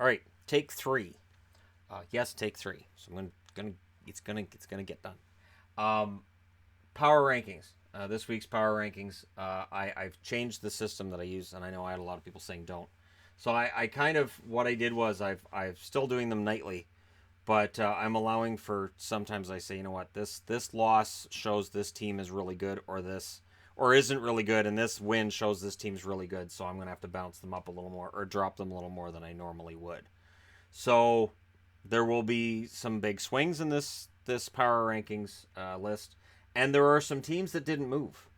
All right, take three. Yes, take three. So it's gonna get done. Power rankings. This week's power rankings. I've changed the system that I use, and I know I had a lot of people saying don't. So I kind of what I did was I've still doing them nightly, but I'm allowing for sometimes I say, you know what, this loss shows this team is really good, or isn't really good, and this win shows this team's really good. So I'm gonna have to bounce them up a little more or drop them a little more than I normally would. So there will be some big swings in this power rankings list, and there are some teams that didn't move.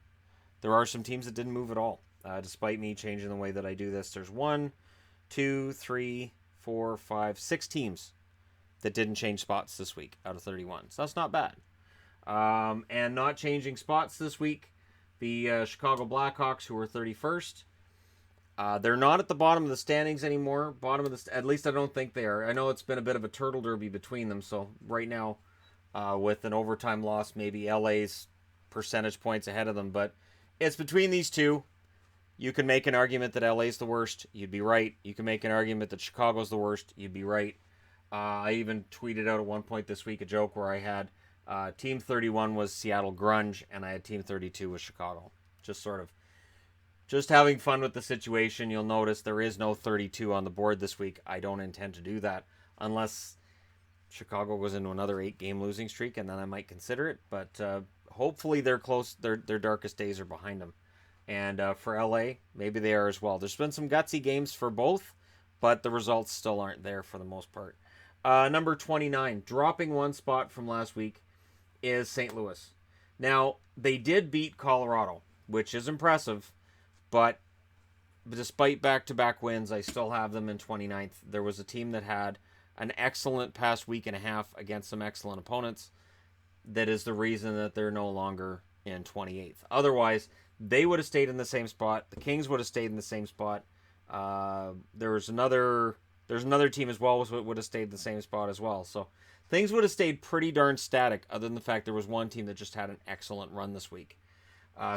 There are some teams that didn't move at all, despite me changing the way that I do this. There's 1, 2, 3, 4, 5, 6 teams that didn't change spots this week out of 31. So that's not bad. And not changing spots this week, the Chicago Blackhawks, who were 31st. They're not at the bottom of the standings anymore. At least I don't think they are. I know it's been a bit of a turtle derby between them. So right now, with an overtime loss, maybe LA's percentage points ahead of them. But it's between these two. You can make an argument that LA's the worst. You'd be right. You can make an argument that Chicago's the worst. You'd be right. I even tweeted out at one point this week a joke where I had Team 31 was Seattle Grunge, and I had Team 32 was Chicago. Just having fun with the situation. You'll notice there is no 32 on the board this week. I don't intend to do that unless Chicago goes into another 8-game losing streak, and then I might consider it. But hopefully they're close. Their darkest days are behind them. And for LA, maybe they are as well. There's been some gutsy games for both, but the results still aren't there for the most part. Number 29, dropping one spot from last week, is St. Louis. Now, they did beat Colorado, which is impressive, but despite back-to-back wins, I still have them in 29th. There was a team that had an excellent past week and a half against some excellent opponents. That is the reason that they're no longer in 28th. Otherwise, they would have stayed in the same spot. The Kings would have stayed in the same spot. There's another team as well that would have stayed in the same spot as well. So things would have stayed pretty darn static, other than the fact there was one team that just had an excellent run this week.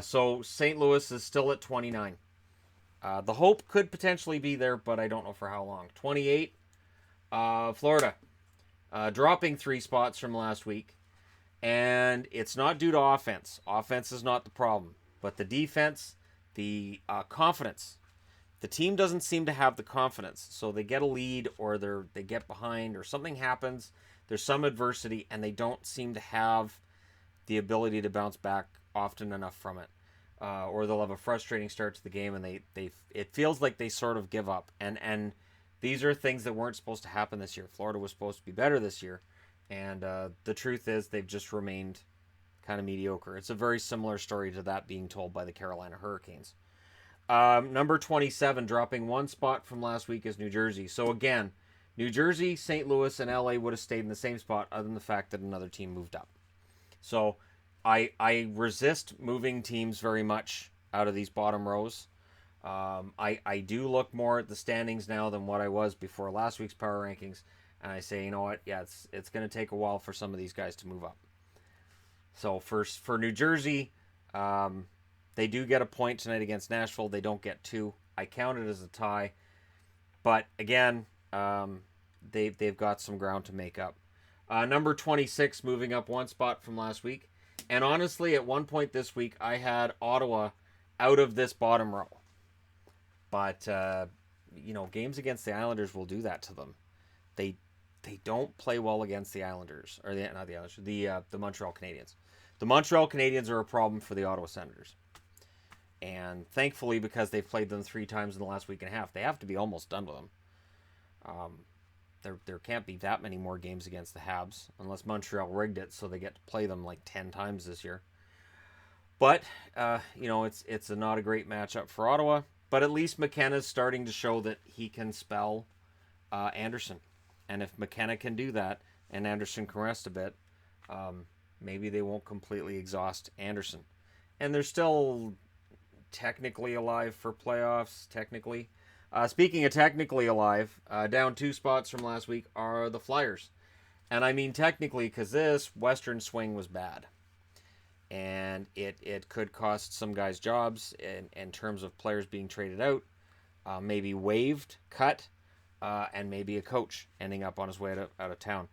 So St. Louis is still at 29. The hope could potentially be there, but I don't know for how long. 28, Florida, dropping 3 spots from last week. And it's not due to offense. Offense is not the problem. But the defense, the confidence. The team doesn't seem to have the confidence. So they get a lead or they get behind or something happens. There's some adversity and they don't seem to have the ability to bounce back often enough from it. Or they'll have a frustrating start to the game and it feels like they sort of give up. And these are things that weren't supposed to happen this year. Florida was supposed to be better this year. And the truth is they've just remained kind of mediocre. It's a very similar story to that being told by the Carolina Hurricanes. Number 27, dropping one spot from last week, is New Jersey. So again, New Jersey, St. Louis, and LA would have stayed in the same spot other than the fact that another team moved up. So I resist moving teams very much out of these bottom rows. I do look more at the standings now than what I was before last week's power rankings. And I say, you know what? Yeah, it's going to take a while for some of these guys to move up. So for New Jersey, they do get a point tonight against Nashville. They don't get 2. I count it as a tie. But again, they've got some ground to make up. Number 26, moving up one spot from last week. And honestly, at one point this week, I had Ottawa out of this bottom row. But, games against the Islanders will do that to them. They don't play well against the Islanders, or not the Islanders, the Montreal Canadiens. The Montreal Canadiens are a problem for the Ottawa Senators. And thankfully, because they've played them 3 times in the last week and a half, they have to be almost done with them. There can't be that many more games against the Habs, unless Montreal rigged it so they get to play them like 10 times this year. But, it's not a great matchup for Ottawa. But at least McKenna's starting to show that he can spell Anderson. And if McKenna can do that, and Anderson can rest a bit, maybe they won't completely exhaust Anderson. And they're still technically alive for playoffs, technically. Speaking of technically alive, down 2 spots from last week are the Flyers. And I mean technically because this Western swing was bad. And it could cost some guys jobs in terms of players being traded out, maybe waived, cut. and maybe a coach ending up on his way out of town.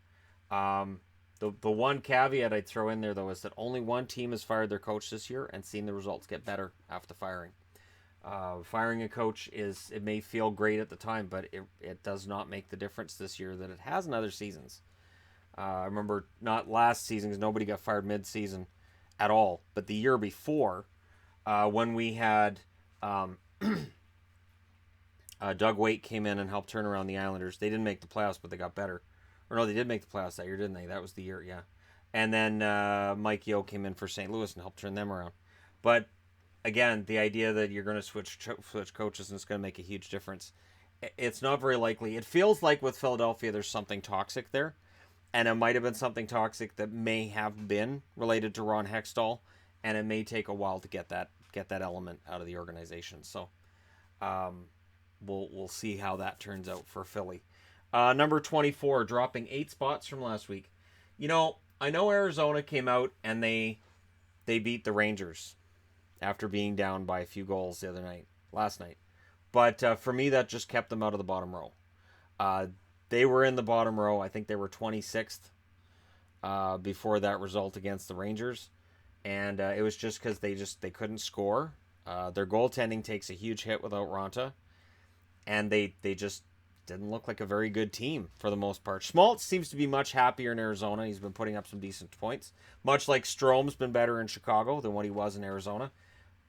The one caveat I'd throw in there, though, is that only one team has fired their coach this year and seen the results get better after firing. Firing a coach it may feel great at the time, but it does not make the difference this year that it has in other seasons. I remember not last season because nobody got fired mid-season at all, but the year before, when we had Doug Waite came in and helped turn around the Islanders. They didn't make the playoffs, but they got better. Or no, they did make the playoffs that year, didn't they? That was the year, yeah. And then Mike Yeo came in for St. Louis and helped turn them around. But again, the idea that you're going to switch coaches and it's going to make a huge difference, it's not very likely. It feels like with Philadelphia, there's something toxic there, and it might have been something toxic that may have been related to Ron Hextall, and it may take a while to get that element out of the organization. So, we'll see how that turns out for Philly. Number 24, dropping 8 spots from last week. I know Arizona came out and they beat the Rangers after being down by a few goals last night. But for me, that just kept them out of the bottom row. They were in the bottom row. I think they were 26th before that result against the Rangers. And it was just because they couldn't score. Their goaltending takes a huge hit without Ranta. And they just didn't look like a very good team for the most part. Schmaltz seems to be much happier in Arizona. He's been putting up some decent points. Much like Strome's been better in Chicago than what he was in Arizona.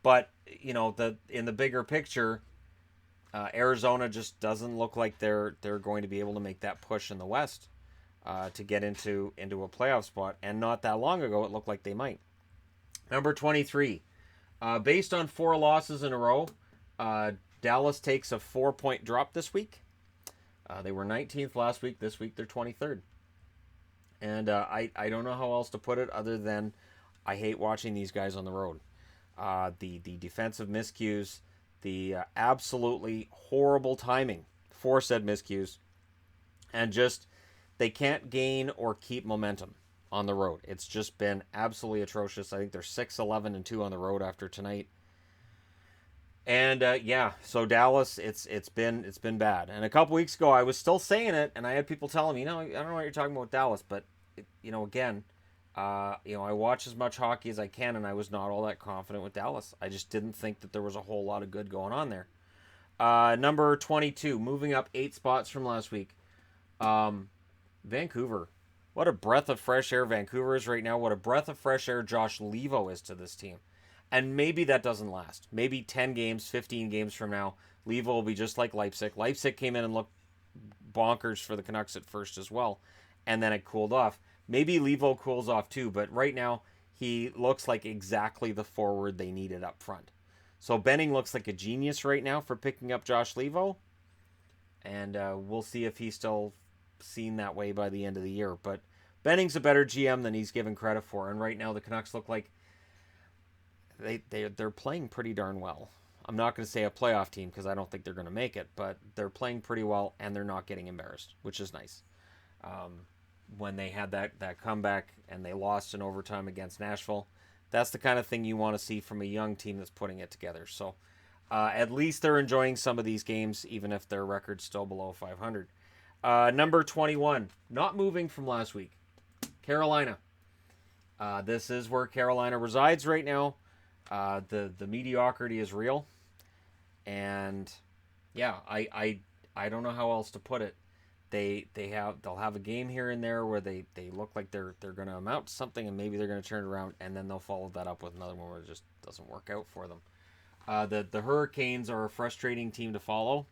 But, in the bigger picture, Arizona just doesn't look like they're going to be able to make that push in the West to get into a playoff spot. And not that long ago, it looked like they might. Number 23. Based on 4 losses in a row, Dallas takes a 4-point drop this week. They were 19th last week. This week they're 23rd. And I don't know how else to put it other than I hate watching these guys on the road. The defensive miscues, the absolutely horrible timing for said miscues, and just they can't gain or keep momentum on the road. It's just been absolutely atrocious. I think they're 6-11-2 on the road after tonight. And so Dallas, it's been bad. And a couple weeks ago, I was still saying it, and I had people telling me, I don't know what you're talking about with Dallas, but again, I watch as much hockey as I can, and I was not all that confident with Dallas. I just didn't think that there was a whole lot of good going on there. Number 22, moving up 8 spots from last week. Vancouver. What a breath of fresh air Vancouver is right now. What a breath of fresh air Josh Levo is to this team. And maybe that doesn't last. Maybe 10 games, 15 games from now, Levo will be just like Leipzig. Leipzig came in and looked bonkers for the Canucks at first as well, and then it cooled off. Maybe Levo cools off too, but right now he looks like exactly the forward they needed up front. So Benning looks like a genius right now for picking up Josh Levo, and we'll see if he's still seen that way by the end of the year. But Benning's a better GM than he's given credit for, and right now the Canucks look like they're playing pretty darn well. I'm not going to say a playoff team because I don't think they're going to make it, but they're playing pretty well and they're not getting embarrassed, which is nice. When they had that comeback and they lost in overtime against Nashville, that's the kind of thing you want to see from a young team that's putting it together. So at least they're enjoying some of these games, even if their record's still below 500. Number 21, not moving from last week, Carolina. This is where Carolina resides right now. The mediocrity is real, and I don't know how else to put it. They'll have a game here and there where they look like they're going to amount to something, and maybe they're going to turn it around, and then they'll follow that up with another one where it just doesn't work out for them. The Hurricanes are a frustrating team to follow.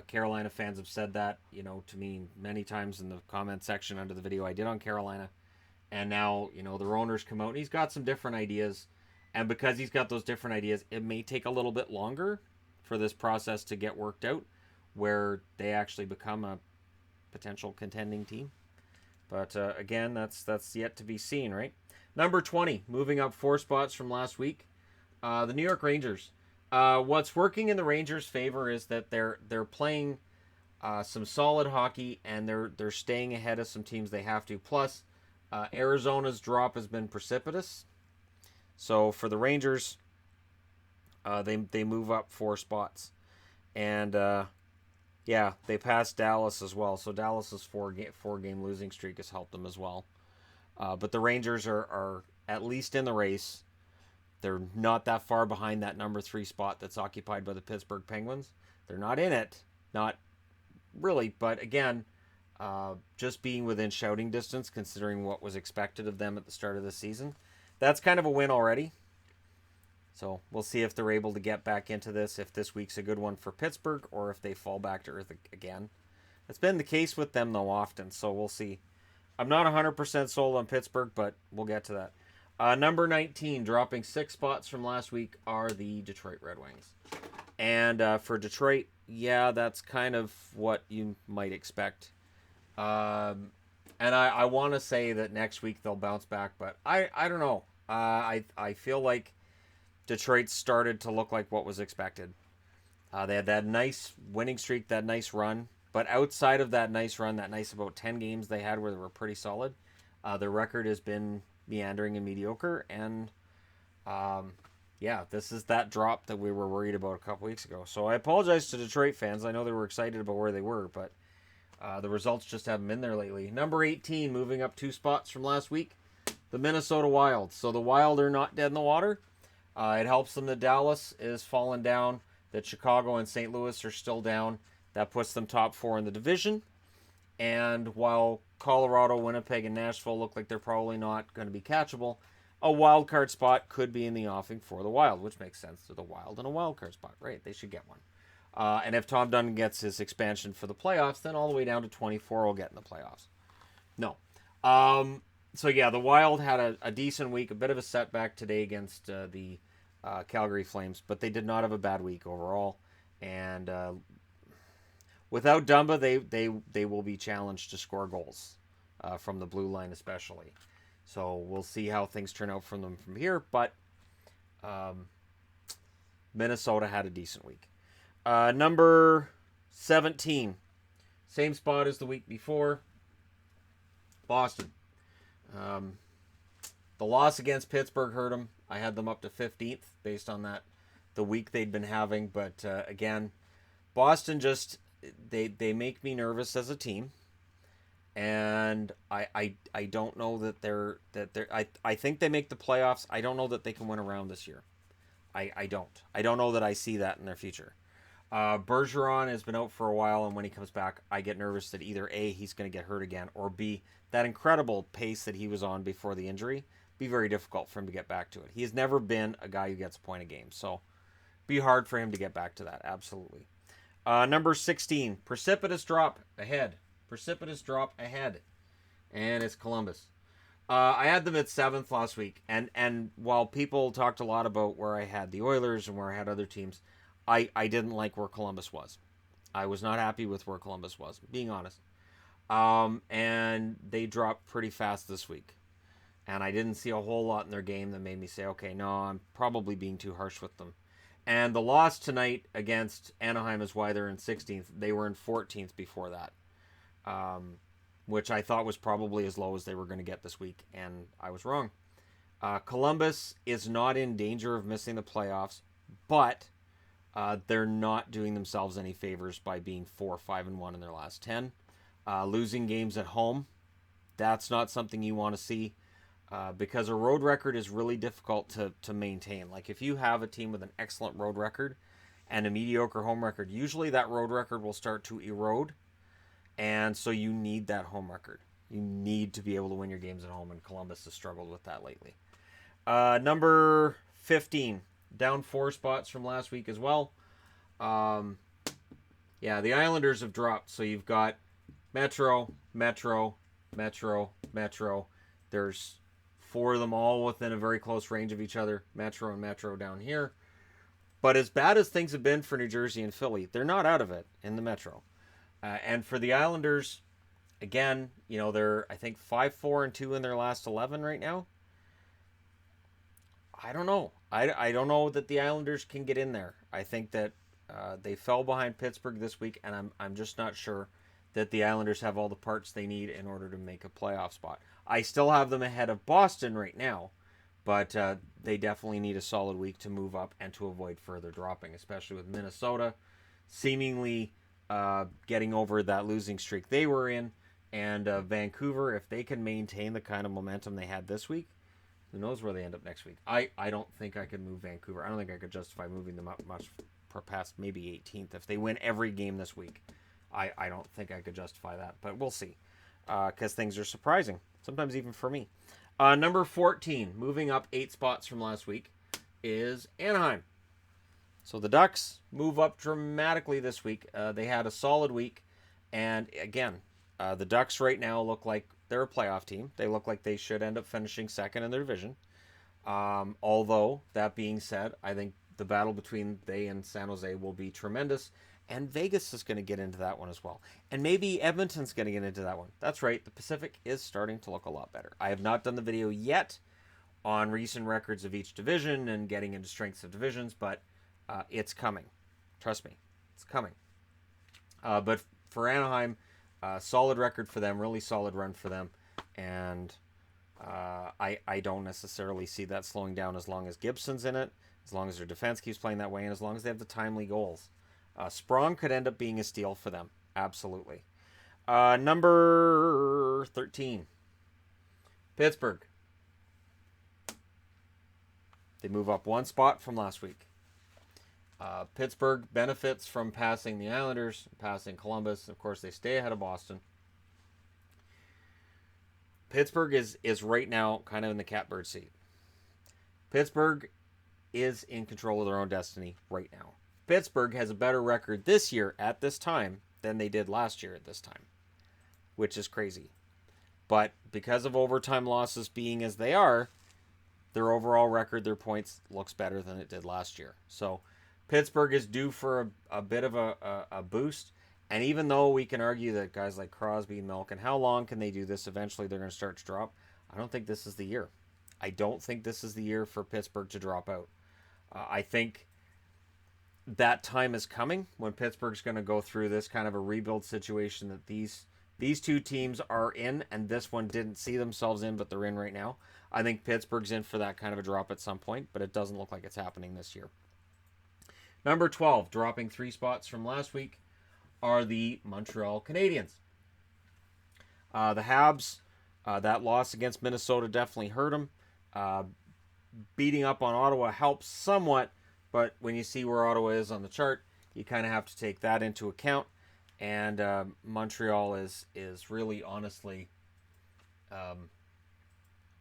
Carolina fans have said that to me many times in the comment section under the video I did on Carolina, and now their owners come out and he's got some different ideas. And because he's got those different ideas, it may take a little bit longer for this process to get worked out, where they actually become a potential contending team. But again, that's yet to be seen, right? Number 20, moving up 4 spots from last week, the New York Rangers. What's working in the Rangers' favor is that they're playing some solid hockey, and they're staying ahead of some teams they have to. Plus, Arizona's drop has been precipitous. So for the Rangers, they move up 4 spots, and Yeah, they passed Dallas as well. So Dallas's four game losing streak has helped them as well. But the Rangers are at least in the race. They're not that far behind that number 3 spot that's occupied by the Pittsburgh Penguins. They're not in it, not really. But again, just being within shouting distance, considering what was expected of them at the start of the season, that's kind of a win already. So we'll see if they're able to get back into this, if this week's a good one for Pittsburgh, or if they fall back to earth again. It's been the case with them, though, often, so we'll see. I'm not 100% sold on Pittsburgh, but we'll get to that. Number 19, dropping 6 spots from last week, are the Detroit Red Wings. And for Detroit, yeah, that's kind of what you might expect. And I want to say that next week they'll bounce back, but I don't know. I feel like Detroit started to look like what was expected. They had that nice winning streak, that nice run. But outside of that nice run, that nice about 10 games they had where they were pretty solid, their record has been meandering and mediocre. And yeah, this is that drop that we were worried about a couple weeks ago. So I apologize to Detroit fans. I know they were excited about where they were, but the results just haven't been there lately. Number 18, moving up 2 spots from last week, the Minnesota Wild. So the Wild are not dead in the water. It helps them that Dallas is falling down, that Chicago and St. Louis are still down. That puts them top 4 in the division. And while Colorado, Winnipeg, and Nashville look like they're probably not going to be catchable, a wild card spot could be in the offing for the Wild, which makes sense to the Wild and a wild card spot, right? They should get one. And if Tom Dunn gets his expansion for the playoffs, then all the way down to 24 will get in the playoffs. No. So yeah, the Wild had a decent week, a bit of a setback today against the Calgary Flames, but they did not have a bad week overall. And without Dumba, they will be challenged to score goals from the blue line especially. So we'll see how things turn out from them from here. But Minnesota had a decent week. Number 17, same spot as the week before, Boston. The loss against Pittsburgh hurt them. I had them up to 15th based on that, the week they'd been having. But again, Boston just they make me nervous as a team, and I don't know that they're I think they make the playoffs. I don't know that they can win a round this year. I don't know that I see that in their future. Bergeron has been out for a while, and when he comes back, I get nervous that either A, he's going to get hurt again, or B, that incredible pace that he was on before the injury, be very difficult for him to get back to it. He has never been a guy who gets a point a game, so be hard for him to get back to that, absolutely. Number 16, precipitous drop ahead. And it's Columbus. I had them at 7th last week, and while people talked a lot about where I had the Oilers and where I had other teams, I didn't like where Columbus was. I was not happy with where Columbus was, being honest. And they dropped pretty fast this week. And I didn't see a whole lot in their game that made me say, okay, no, I'm probably being too harsh with them. And the loss tonight against Anaheim is why they're in 16th. They were in 14th before that, which I thought was probably as low as they were going to get this week, and I was wrong. Columbus is not in danger of missing the playoffs, but they're not doing themselves any favors by being 4-5-1 in their last 10. Losing games at home, that's not something you want to see. Because a road record is really difficult to maintain. Like if you have a team with an excellent road record and a mediocre home record, usually that road record will start to erode. And so you need that home record. You need to be able to win your games at home, and Columbus has struggled with that lately. Number 15, down 4 spots from last week as well. Yeah, the Islanders have dropped. So you've got Metro. There's 4 of them all within a very close range of each other. Metro and Metro down here. But as bad as things have been for New Jersey and Philly, they're not out of it in the Metro. And for the Islanders, again, you know, they're, I think, 5-4-2 in their last 11 right now. I don't know. I don't know that the Islanders can get in there. I think that they fell behind Pittsburgh this week, and I'm just not sure that the Islanders have all the parts they need in order to make a playoff spot. I still have them ahead of Boston right now, but they definitely need a solid week to move up and to avoid further dropping, especially with Minnesota seemingly getting over that losing streak they were in. And Vancouver, if they can maintain the kind of momentum they had this week, who knows where they end up next week. I don't think I could move Vancouver. I don't think I could justify moving them up much past maybe 18th. If they win every game this week, I don't think I could justify that. But we'll see, because things are surprising, sometimes even for me. Number 14, moving up 8 spots from last week, is Anaheim. So the Ducks move up dramatically this week. They had a solid week. And again, the Ducks right now look like they're a playoff team. They look like they should end up finishing second in their division. Although, that being said, I think the battle between they and San Jose will be tremendous. And Vegas is going to get into that one as well. And maybe Edmonton's going to get into that one. That's right. The Pacific is starting to look a lot better. I have not done the video yet on recent records of each division and getting into strengths of divisions, but it's coming. Trust me, it's coming. But for Anaheim, solid record for them, really solid run for them. And I don't necessarily see that slowing down as long as Gibson's in it, as long as their defense keeps playing that way, and as long as they have the timely goals. Sprong could end up being a steal for them. Absolutely. Number 13. Pittsburgh. They move up 1 spot from last week. Pittsburgh benefits from passing the Islanders, passing Columbus. Of course, they stay ahead of Boston. Pittsburgh is right now kind of in the catbird seat. Pittsburgh is in control of their own destiny right now. Pittsburgh has a better record this year at this time than they did last year at this time, which is crazy. But because of overtime losses being as they are, their overall record, their points, looks better than it did last year. So Pittsburgh is due for a bit of a boost. And even though we can argue that guys like Crosby and Malkin, how long can they do this? Eventually they're going to start to drop. I don't think this is the year. I don't think this is the year for Pittsburgh to drop out. I think that time is coming when Pittsburgh's going to go through this kind of a rebuild situation that these two teams are in, and this one didn't see themselves in, but they're in right now. I think Pittsburgh's in for that kind of a drop at some point, but it doesn't look like it's happening this year. Number 12, dropping 3 spots from last week, are the Montreal Canadiens. The Habs, that loss against Minnesota definitely hurt them. Beating up on Ottawa helps somewhat, but when you see where Ottawa is on the chart, you kind of have to take that into account. And Montreal is really, honestly,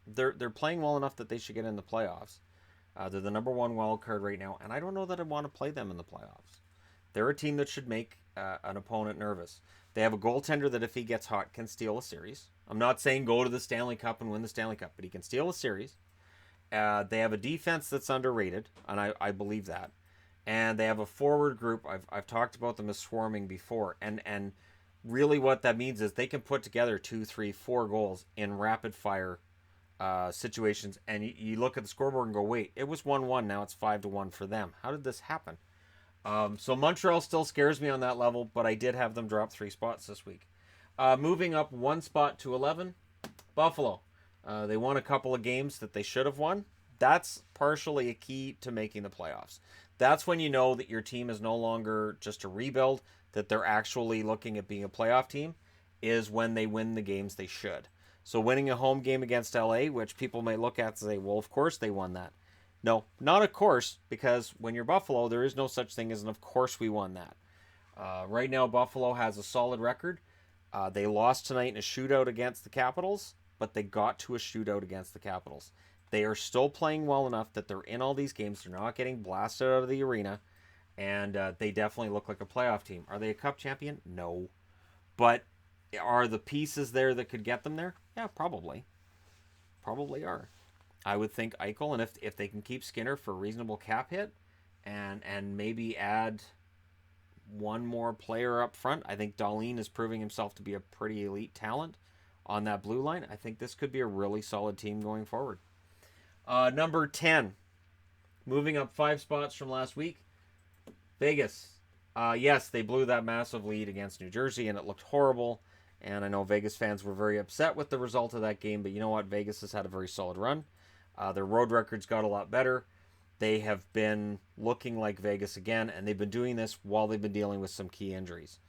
they're playing well enough that they should get in the playoffs. They're the number 1 wild card right now, and I don't know that I want to play them in the playoffs. They're a team that should make an opponent nervous. They have a goaltender that, if he gets hot, can steal a series. I'm not saying go to the Stanley Cup and win the Stanley Cup, but he can steal a series. They have a defense that's underrated, and I believe that. And they have a forward group. I've talked about them as swarming before. And really what that means is they can put together 2, 3, 4 goals in rapid fire situations. And you look at the scoreboard and go, wait, it was 1-1. Now it's 5-1 for them. How did this happen? So Montreal still scares me on that level, but I did have them drop 3 spots this week. Moving up 1 spot to 11, Buffalo. They won a couple of games that they should have won. That's partially a key to making the playoffs. That's when you know that your team is no longer just a rebuild, that they're actually looking at being a playoff team, is when they win the games they should. So winning a home game against LA, which people may look at and say, well, of course they won that. No, not of course, because when you're Buffalo, there is no such thing as an of course we won that. Right now, Buffalo has a solid record. They lost tonight in a shootout against the Capitals, but they got to a shootout against the Capitals. They are still playing well enough that they're in all these games. They're not getting blasted out of the arena, and they definitely look like a playoff team. Are they a cup champion? No. But are the pieces there that could get them there? Yeah, probably. Probably are. I would think Eichel, and if they can keep Skinner for a reasonable cap hit, and maybe add one more player up front. I think Dahlin is proving himself to be a pretty elite talent on that blue line. I think this could be a really solid team going forward. Number 10, moving up 5 spots from last week, Vegas. Yes, they blew that massive lead against New Jersey, and it looked horrible. And I know Vegas fans were very upset with the result of that game, but you know what? Vegas has had a very solid run. Their road records got a lot better. They have been looking like Vegas again, and they've been doing this while they've been dealing with some key injuries.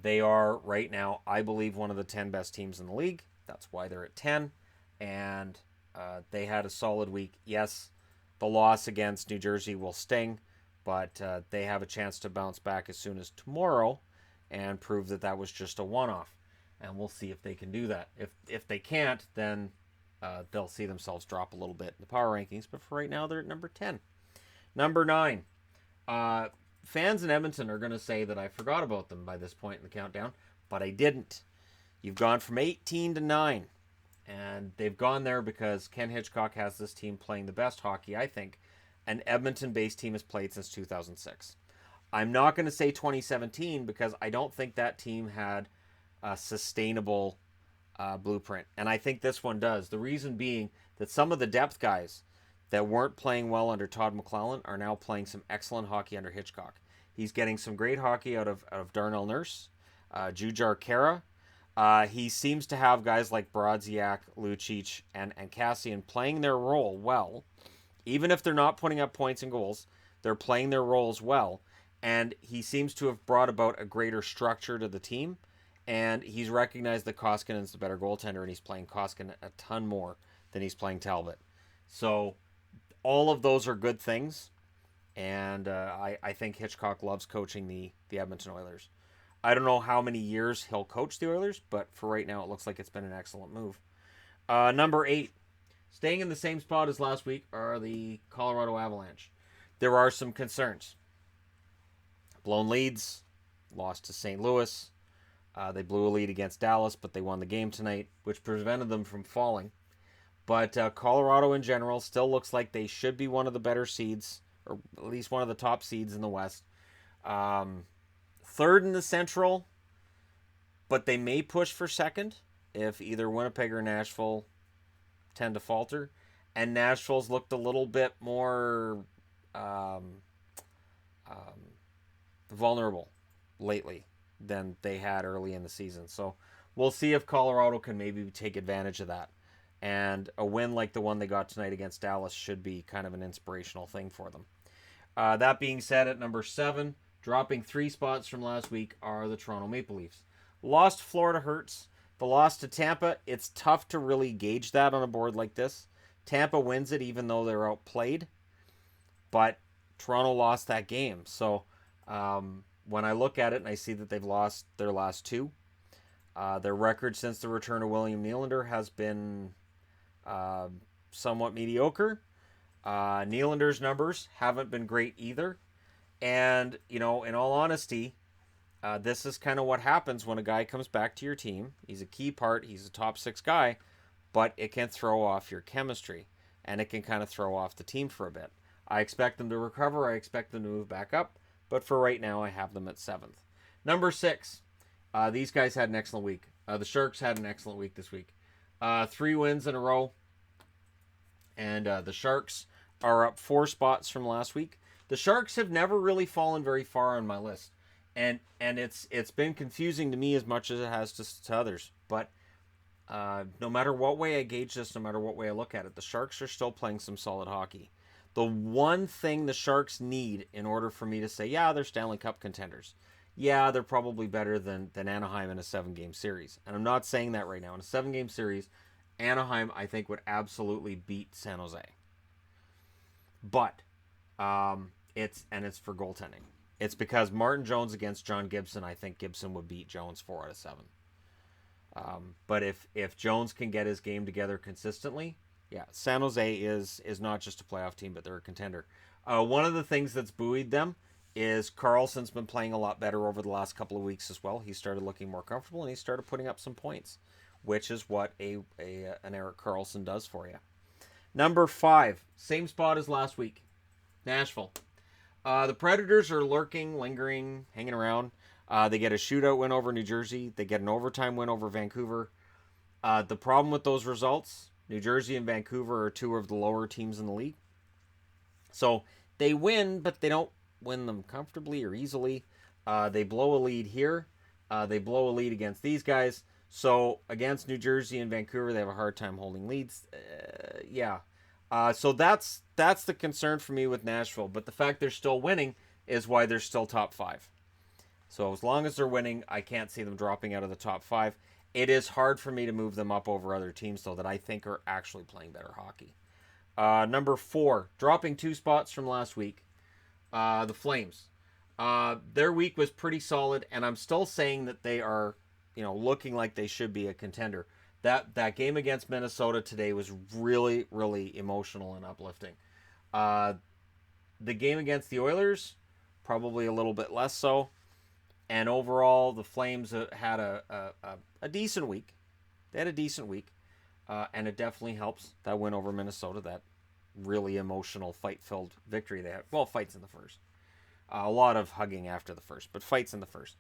They are right now, I believe, one of the 10 best teams in the league. That's why they're at 10. And they had a solid week. Yes, the loss against New Jersey will sting, but they have a chance to bounce back as soon as tomorrow and prove that that was just a one-off. And we'll see if they can do that. If they can't, then they'll see themselves drop a little bit in the power rankings. But for right now, they're at number 10. Number 9. Fans in Edmonton are going to say that I forgot about them by this point in the countdown, but I didn't. You've gone from 18 to 9, and they've gone there because Ken Hitchcock has this team playing the best hockey, I think, an Edmonton-based team has played since 2006. I'm not going to say 2017 because I don't think that team had a sustainable blueprint, and I think this one does. The reason being that some of the depth guys that weren't playing well under Todd McClellan are now playing some excellent hockey under Hitchcock. He's getting some great hockey out of Darnell Nurse, Jujhar Khaira. He seems to have guys like Brodziak, Lucic, and Cassian playing their role well. Even if they're not putting up points and goals, they're playing their roles well. And he seems to have brought about a greater structure to the team. And he's recognized that Koskinen's the better goaltender, and he's playing Koskinen a ton more than he's playing Talbot. So all of those are good things, and I think Hitchcock loves coaching the Edmonton Oilers. I don't know how many years he'll coach the Oilers, but for right now, it looks like it's been an excellent move. Number 8, staying in the same spot as last week, are the Colorado Avalanche. There are some concerns. Blown leads, lost to St. Louis. They blew a lead against Dallas, but they won the game tonight, which prevented them from falling. But Colorado in general still looks like they should be one of the better seeds, or at least one of the top seeds in the West. Third in the Central, but they may push for second if either Winnipeg or Nashville tend to falter. And Nashville's looked a little bit more vulnerable lately than they had early in the season. So we'll see if Colorado can maybe take advantage of that. And a win like the one they got tonight against Dallas should be kind of an inspirational thing for them. That being said, at number 7, dropping 3 spots from last week, are the Toronto Maple Leafs. Lost to Florida hurts. The loss to Tampa, it's tough to really gauge that on a board like this. Tampa wins it even though they're outplayed. But Toronto lost that game. So when I look at it and I see that they've lost their last 2, their record since the return of William Nylander has been somewhat mediocre. Nylander's numbers haven't been great either. And, in all honesty, this is kind of what happens when a guy comes back to your team. He's a key part. He's a top 6 guy. But it can throw off your chemistry. And it can kind of throw off the team for a bit. I expect them to recover. I expect them to move back up. But for right now, I have them at 7th. Number 6. These guys had an excellent week. The Sharks had an excellent week this week. 3 wins in a row. And the Sharks are up 4 spots from last week. The Sharks have never really fallen very far on my list. And it's been confusing to me as much as it has to others. But no matter what way I gauge this, no matter what way I look at it, the Sharks are still playing some solid hockey. The one thing the Sharks need in order for me to say, yeah, they're Stanley Cup contenders. Yeah, they're probably better than Anaheim in a 7-game series. And I'm not saying that right now. In a 7-game series, Anaheim, I think, would absolutely beat San Jose. But it's for goaltending. It's because Martin Jones against John Gibson, I think Gibson would beat Jones 4 out of 7. But if Jones can get his game together consistently, yeah, San Jose is not just a playoff team, but they're a contender. One of the things that's buoyed them is Carlson's been playing a lot better over the last couple of weeks as well. He started looking more comfortable, and he started putting up some points, which is what an Erik Karlsson does for you. Number 5, same spot as last week, Nashville. The Predators are lurking, lingering, hanging around. They get a shootout win over New Jersey. They get an overtime win over Vancouver. The problem with those results, New Jersey and Vancouver are 2 of the lower teams in the league. So they win, but they don't win them comfortably or easily. They blow a lead here. They blow a lead against these guys. So against New Jersey and Vancouver, they have a hard time holding leads. So that's the concern for me with Nashville. But the fact they're still winning is why they're still top 5. So as long as they're winning, I can't see them dropping out of the top 5. It is hard for me to move them up over other teams, though, that I think are actually playing better hockey. Number 4, dropping 2 spots from last week, the Flames. Their week was pretty solid, and I'm still saying that they are, looking like they should be a contender. That game against Minnesota today was really, really emotional and uplifting. The game against the Oilers, probably a little bit less so. And overall, the Flames had a decent week. They had a decent week. And it definitely helps, that win over Minnesota, that really emotional, fight-filled victory they had. Well, fights in the first. A lot of hugging after the first, but fights in the first.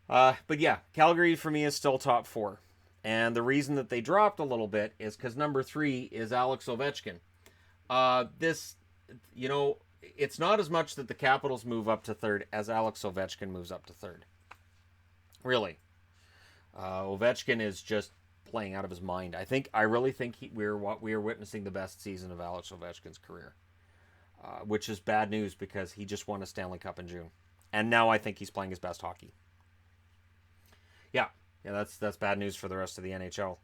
But yeah, Calgary for me is still top 4. And the reason that they dropped a little bit is because number 3 is Alex Ovechkin. It's not as much that the Capitals move up to 3rd as Alex Ovechkin moves up to 3rd. Really. Ovechkin is just playing out of his mind. I really think we are witnessing the best season of Alex Ovechkin's career. Which is bad news because he just won a Stanley Cup in June. And now I think he's playing his best hockey. Yeah, that's bad news for the rest of the NHL.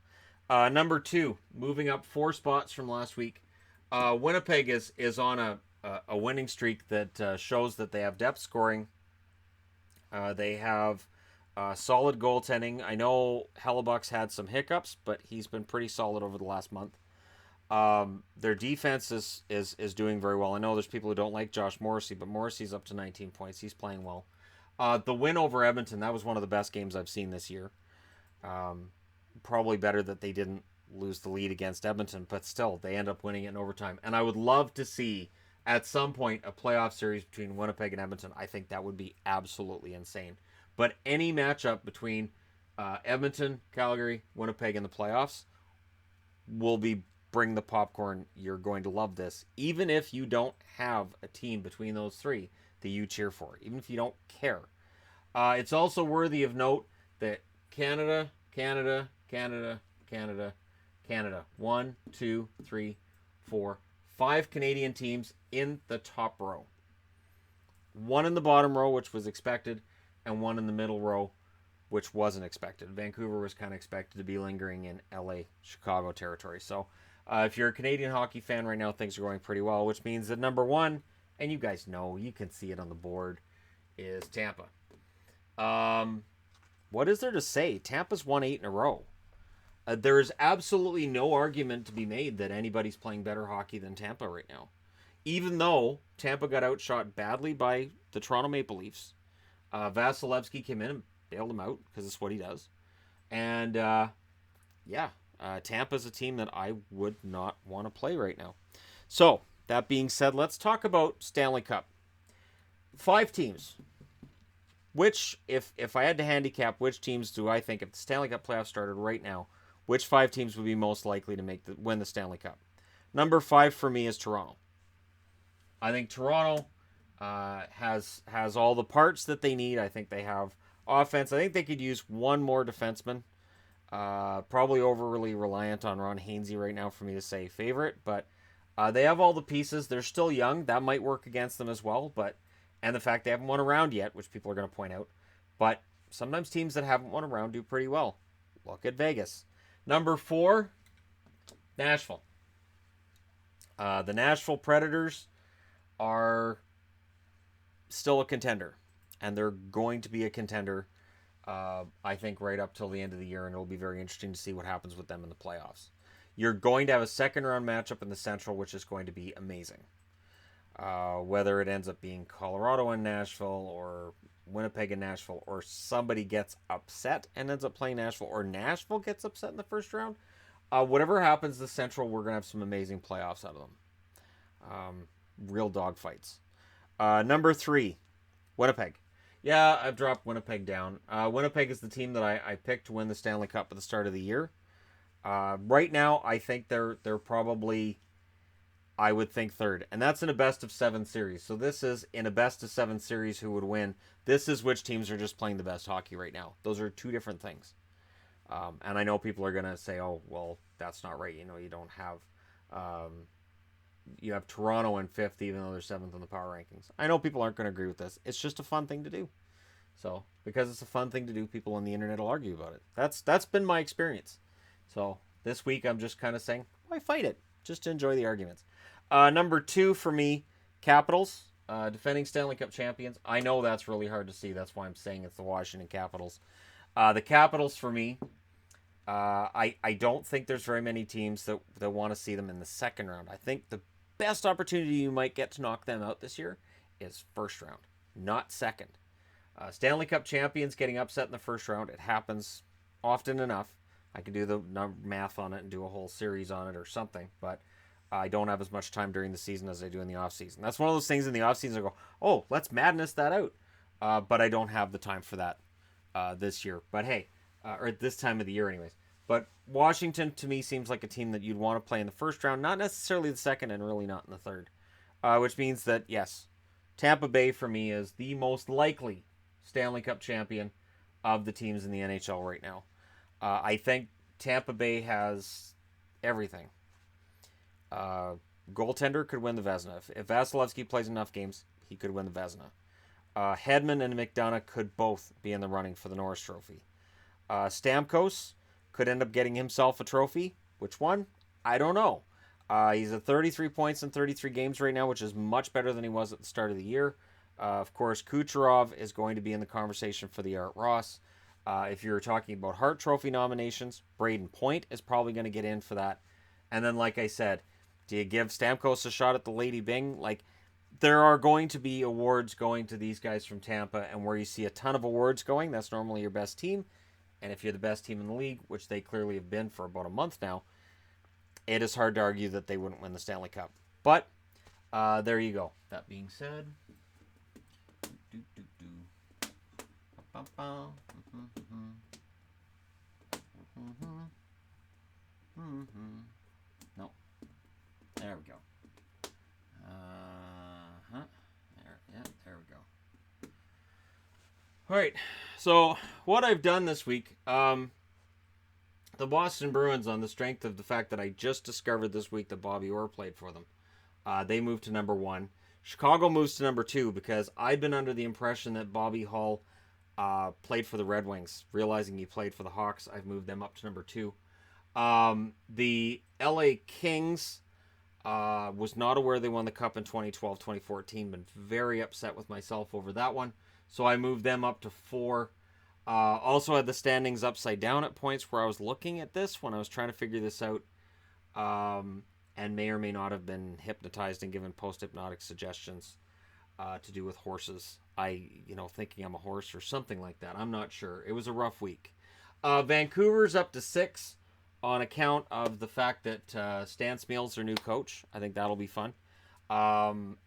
Number 2, moving up 4 spots from last week. Winnipeg is on a winning streak that shows that they have depth scoring. They have solid goaltending. I know Hellebuck's had some hiccups, but he's been pretty solid over the last month. Their defense is doing very well. I know there's people who don't like Josh Morrissey, but Morrissey's up to 19 points. He's playing well. The win over Edmonton, that was one of the best games I've seen this year. Probably better that they didn't lose the lead against Edmonton, but still, they end up winning it in overtime. And I would love to see, at some point, a playoff series between Winnipeg and Edmonton. I think that would be absolutely insane. But any matchup between Edmonton, Calgary, Winnipeg in the playoffs will be bring the popcorn. You're going to love this. Even if you don't have a team between those 3 that you cheer for. Even if you don't care. It's also worthy of note that Canada, 1, 2, 3, 4, 5 Canadian teams in the top row. 1 in the bottom row, which was expected, and 1 in the middle row, which wasn't expected. Vancouver was kind of expected to be lingering in LA, Chicago territory. So if you're a Canadian hockey fan right now, things are going pretty well, which means that number 1, and you guys know, you can see it on the board, is Tampa. What is there to say? Tampa's won 8 in a row. There is absolutely no argument to be made that anybody's playing better hockey than Tampa right now. Even though Tampa got outshot badly by the Toronto Maple Leafs. Vasilevsky came in and bailed him out because it's what he does. And, Tampa's a team that I would not want to play right now. So, that being said, let's talk about Stanley Cup. 5 teams. Which, if I had to handicap which teams do I think, if the Stanley Cup playoffs started right now, which 5 teams would be most likely to win the Stanley Cup? Number 5 for me is Toronto. I think Toronto has all the parts that they need. I think they have offense. I think they could use 1 more defenseman. Probably overly reliant on Ron Hainsey right now for me to say favorite, but they have all the pieces. They're still young. That might work against them as well, and the fact they haven't won a round yet, which people are going to point out. But sometimes teams that haven't won a round do pretty well. Look at Vegas. Number 4, Nashville. The Nashville Predators are still a contender. And they're going to be a contender, I think, right up till the end of the year. And it'll be very interesting to see what happens with them in the playoffs. You're going to have a second-round matchup in the Central, which is going to be amazing. Whether it ends up being Colorado and Nashville, or Winnipeg and Nashville, or somebody gets upset and ends up playing Nashville, or Nashville gets upset in the first round. Whatever happens, the Central, we're going to have some amazing playoffs out of them. Real dogfights. Number 3, Winnipeg. Yeah, I've dropped Winnipeg down. Winnipeg is the team that I picked to win the Stanley Cup at the start of the year. Right now, I think they're probably, I would think, 3rd. And that's in a best-of-7 series. So this is in a best-of-7 series who would win. This is which teams are just playing the best hockey right now. Those are 2 different things. And I know people are going to say, oh, well, that's not right. You don't have... you have Toronto in 5th, even though they're 7th in the power rankings. I know people aren't going to agree with this. It's just a fun thing to do. So because it's a fun thing to do, people on the internet will argue about it. That's been my experience. So this week I'm just kind of saying, why fight it? Just to enjoy the arguments. Number 2 for me, Capitals, defending Stanley Cup champions. I know that's really hard to see. That's why I'm saying it's the Washington Capitals. The Capitals for me, I don't think there's very many teams that want to see them in the second round. I think the best opportunity you might get to knock them out this year is first round, not second. Stanley Cup champions getting upset in the first round, it happens often enough. I could do the math on it and do a whole series on it or something, but I don't have as much time during the season as I do in the offseason. That's one of those things in the offseason I go, oh, let's madness that out. But I don't have the time for that this year. But hey, or at this time of the year anyways. But Washington, to me, seems like a team that you'd want to play in the first round, not necessarily the second and really not in the third. Which means that, yes, Tampa Bay for me is the most likely Stanley Cup champion of the teams in the NHL right now. I think Tampa Bay has everything. Goaltender could win the Vezina. If Vasilevsky plays enough games, he could win the Vezina. Hedman and McDonough could both be in the running for the Norris Trophy. Stamkos could end up getting himself a trophy. Which one? I don't know. He's at 33 points in 33 games right now, which is much better than he was at the start of the year. Of course, Kucherov is going to be in the conversation for the Art Ross. If you're talking about Hart Trophy nominations, Braden Point is probably going to get in for that. And then, like I said, do you give Stamkos a shot at the Lady Byng? Like, there are going to be awards going to these guys from Tampa, and where you see a ton of awards going, that's normally your best team. And if you're the best team in the league, which they clearly have been for about a month now, it is hard to argue that they wouldn't win the Stanley Cup. But there you go. That being said, no, there we go. There we go. All right. So what I've done this week, the Boston Bruins, on the strength of the fact that I just discovered this week that Bobby Orr played for them, they moved to number 1. Chicago moves to number 2 because I've been under the impression that Bobby Hull played for the Red Wings. Realizing he played for the Hawks, I've moved them up to number 2. The LA Kings, was not aware they won the Cup in 2012-2014. Been very upset with myself over that one. So I moved them up to 4. Also had the standings upside down at points where I was looking at this when I was trying to figure this out, and may or may not have been hypnotized and given post-hypnotic suggestions to do with horses. Thinking I'm a horse or something like that. I'm not sure. It was a rough week. Vancouver's up to 6 on account of the fact that Stan Smeal's their new coach. I think that'll be fun. And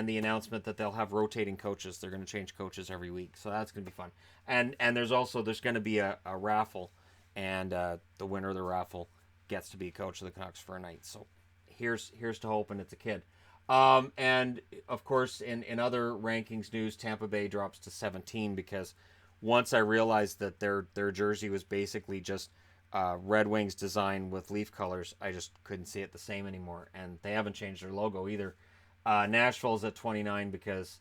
the announcement that they'll have rotating coaches. They're going to change coaches every week, so that's going to be fun. And there's going to be a raffle, and the winner of the raffle gets to be coach of the Canucks for a night. So here's to hoping it's a kid. And of course, in other rankings news, Tampa Bay drops to 17 because once I realized that their jersey was basically just Red Wings design with leaf colors, I just couldn't see it the same anymore. And they haven't changed their logo either. Nashville's at 29 because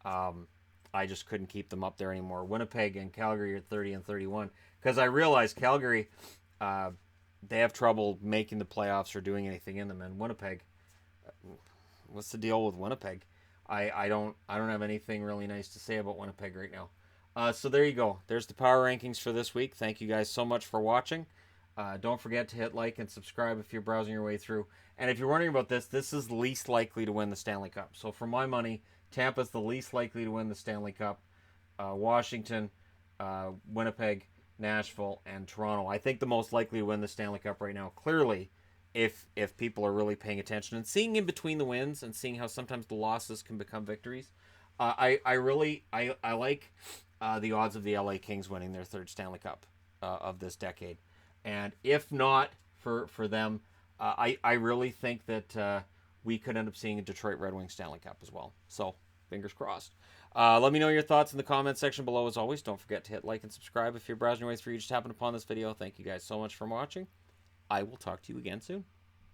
I just couldn't keep them up there anymore. Winnipeg and Calgary are 30 and 31 because I realized Calgary, they have trouble making the playoffs or doing anything in them. And Winnipeg, what's the deal with Winnipeg? I don't have anything really nice to say about Winnipeg right now. So there you go. There's the power rankings for this week. Thank you guys so much for watching. Don't forget to hit like and subscribe if you're browsing your way through. And if you're wondering about this is least likely to win the Stanley Cup. So for my money, Tampa's the least likely to win the Stanley Cup. Washington, Winnipeg, Nashville, and Toronto. I think the most likely to win the Stanley Cup right now, clearly, if people are really paying attention and seeing in between the wins and seeing how sometimes the losses can become victories. I like the odds of the LA Kings winning their 3rd Stanley Cup of this decade. And if not for them, I really think that we could end up seeing a Detroit Red Wings Stanley Cup as well. So, fingers crossed. Let me know your thoughts in the comments section below as always. Don't forget to hit like and subscribe if you're browsing your way through. You just happened upon this video. Thank you guys so much for watching. I will talk to you again soon.